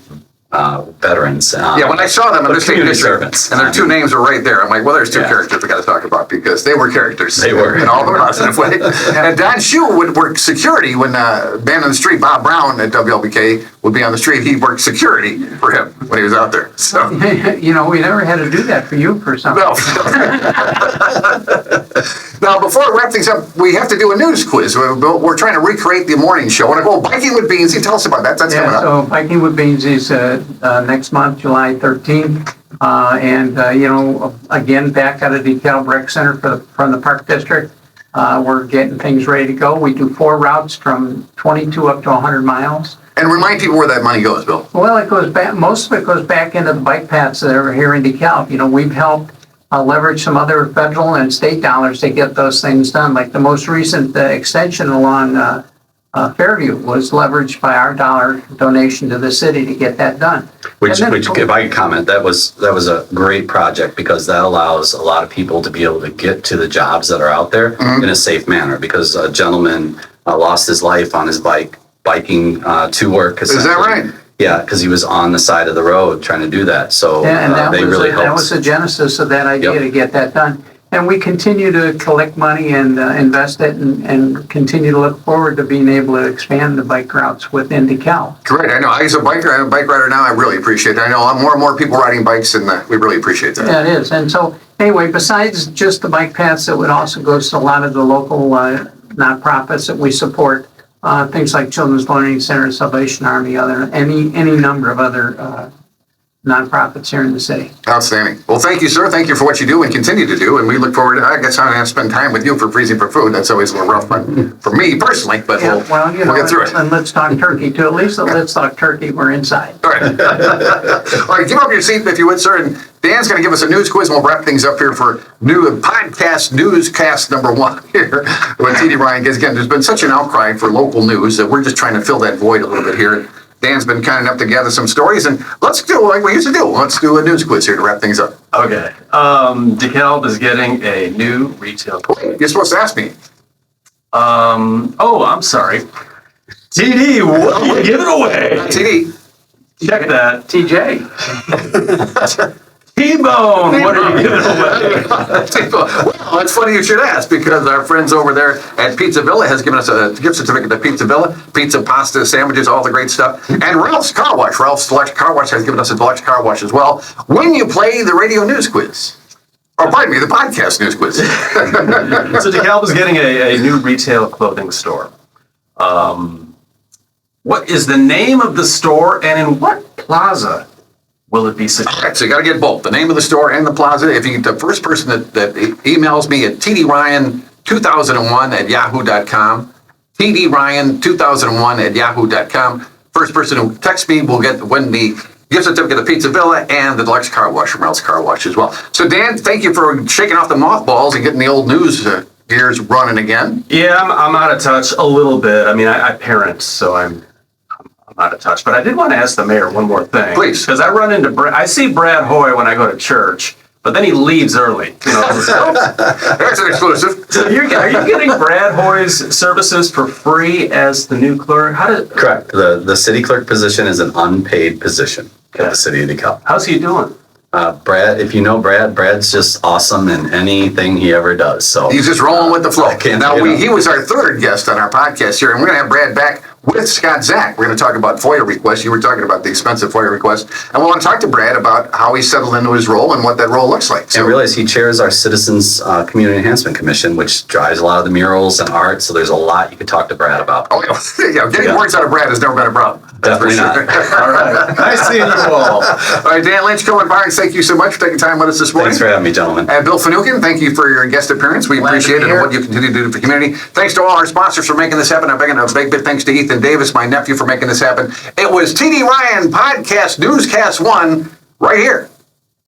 veterans. Yeah, when I saw them, I'm but just taking community pictures, servants. and their two names are right there. I'm like, well, there's two Yeah. characters we got to talk about, because they were characters. They were. In all the positive way. And Don Shu would work security when man on the street, Bob Brown at WLBK, would be on the street. He worked security for him when he was out there. So. We never had to do that for you for something. No. Now, before we wrap things up, we have to do a news quiz. We're trying to recreate the morning show. I want to go biking with Beans. Tell us about that. That's coming up. So Biking with Beans is next month, July 13th. Again, back out of DeKalb Rec Center from the Park District. We're getting things ready to go. We do 4 routes from 22 up to 100 miles. And remind people where that money goes, Bill. Well, it goes back. Most of it goes back into the bike paths that are here in DeKalb. We've helped leverage some other federal and state dollars to get those things done. Like the most recent extension along Fairview was leveraged by our dollar donation to the city to get that done. Which, And then- if I could comment, that was a great project, because that allows a lot of people to be able to get to the jobs that are out there in a safe manner. Because a gentleman lost his life on his bike, biking to work. Is that right? Yeah, because he was on the side of the road trying to do that. So And they really helped. that was the genesis of that idea Yep. to get that done. And we continue to collect money and invest it, and continue to look forward to being able to expand the bike routes within DeKalb. Great. I know. As a bike rider now, I really appreciate that. I know more and more people riding bikes, and we really appreciate that. Yeah, it is. And so, anyway, besides just the bike paths, it would also go to a lot of the local nonprofits that we support. Things like Children's Learning Center, Salvation Army, any number of other nonprofits here in the city. Outstanding. Well, thank you, sir. Thank you for what you do and continue to do. And we look forward to, I guess I'm going to spend time with you for Freezing for Food. That's always a little rough for me personally, but Yeah, we'll get through it. And let's talk turkey too. At least let's talk turkey. We're inside. All right. All right, give up your seat if you would, sir. And Dan's going to give us a news quiz, and we'll wrap things up here for newscast number 1 here with TD Ryan. Because again, there's been such an outcry for local news that we're just trying to fill that void a little bit here. Dan's been kind enough to gather some stories, and let's do like we used to do. Let's do a news quiz here to wrap things up. Okay. DeKalb is getting a new retail. You're supposed to ask me. I'm sorry. TD, what are you giving away? TD. Check that. TJ. T-Bone, what are you giving away? Well, it's funny you should ask, because our friends over there at Pizza Villa has given us a gift certificate to Pizza Villa, pizza, pasta, sandwiches, all the great stuff. And Ralph's Car Wash, Ralph's Deluxe Car Wash has given us a deluxe car wash as well, when you play the radio news quiz. Or pardon me, the podcast news quiz. So DeKalb is getting a new retail clothing store. What is the name of the store, and in what plaza will it be All situated? right, so you got to get both, the name of the store and the plaza. If you get the first person that emails me at tdryan2001@yahoo.com, tdryan2001@yahoo.com, first person who texts me will win the gift certificate of Pizza Villa and the deluxe car wash from Ralph's Car Wash as well. So Dan, thank you for shaking off the mothballs and getting the old news gears running again. Yeah, I'm out of touch a little bit. I mean, I parent, so I'm out of touch. But I did want to ask the mayor one more thing. Please. Because I run into I see Brad Hoy when I go to church, but then he leaves early. You know, That's an exclusive. so are you getting Brad Hoy's services for free as the new clerk? Correct. The city clerk position is an unpaid position at the city of DeKalb. How's he doing? Brad, if you know Brad's just awesome in anything he ever does. So He's just rolling with the flow. I can't Now, get enough. he was our third guest on our podcast here, and we're going to have Brad back with Scott Zach. We're going to talk about FOIA requests. You were talking about the expensive FOIA requests. And we want to talk to Brad about how he settled into his role and what that role looks like. And realize he chairs our Citizens Community Enhancement Commission, which drives a lot of the murals and art. So there's a lot you could talk to Brad about. Oh, yeah, getting words out of Brad has never been a problem. Definitely That's for not. sure. All right. Nice seeing you all. All right, Dan Lynch, Barnes, thank you so much for taking time with us this morning. Thanks for having me, gentlemen. And Bill Finucane, thank you for your guest appearance. We Glad to appreciate be it and here. what you continue to do for the community. Thanks to all our sponsors for making this happen. I'm making a big thanks to Ethan Davis, my nephew, for making this happen. It was TD Ryan Podcast Newscast 1 right here